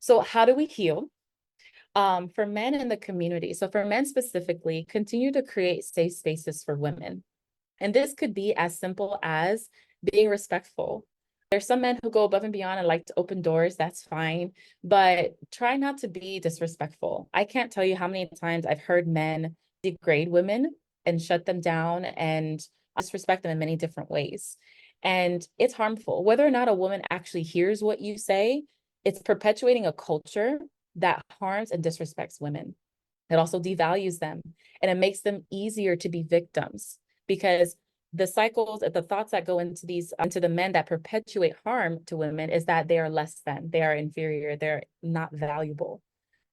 So how do we heal? For men in the community, so for men specifically, continue to create safe spaces for women. And this could be as simple as being respectful. There's some men who go above and beyond and like to open doors, that's fine, but try not to be disrespectful. I can't tell you how many times I've heard men degrade women and shut them down and disrespect them in many different ways. And it's harmful. Whether or not a woman actually hears what you say, it's perpetuating a culture that harms and disrespects women. It also devalues them and it makes them easier to be victims because the cycles, the thoughts that go into into the men that perpetuate harm to women is that they are less than, they are inferior, they're not valuable.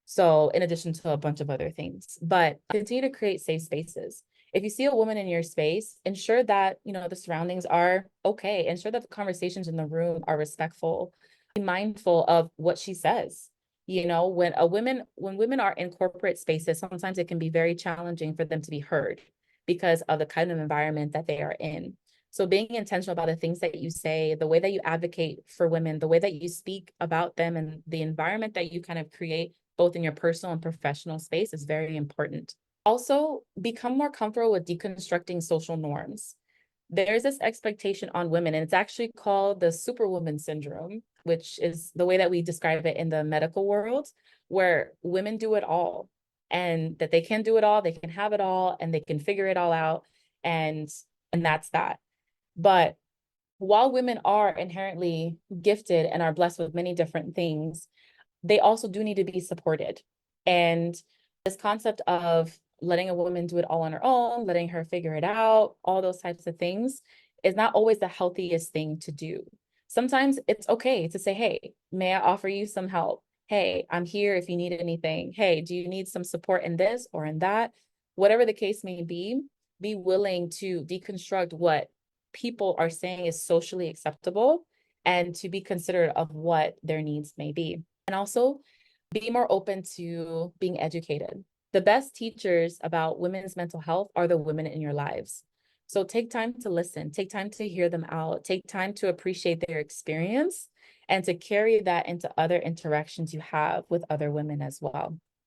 So, in addition to a bunch of other things, but continue to create safe spaces. If you see a woman in your space, ensure that, the surroundings are okay. Ensure that the conversations in the room are respectful. Be mindful of what she says. When women are in corporate spaces, sometimes it can be very challenging for them to be heard because of the kind of environment that they are in. So being intentional about the things that you say, the way that you advocate for women, the way that you speak about them and the environment that you kind of create both in your personal and professional space is very important. Also, become more comfortable with deconstructing social norms. There's this expectation on women, and it's actually called the superwoman syndrome, which is the way that we describe it in the medical world, where women do it all and that they can do it all, they can have it all, and they can figure it all out. And that's that. But while women are inherently gifted and are blessed with many different things, they also do need to be supported. And this concept of letting a woman do it all on her own, letting her figure it out, all those types of things is not always the healthiest thing to do. Sometimes it's okay to say, hey, may I offer you some help? Hey, I'm here if you need anything. Hey, do you need some support in this or in that? Whatever the case may be willing to deconstruct what people are saying is socially acceptable and to be considerate of what their needs may be. And also be more open to being educated. The best teachers about women's mental health are the women in your lives. So take time to listen, take time to hear them out, take time to appreciate their experience and to carry that into other interactions you have with other women as well.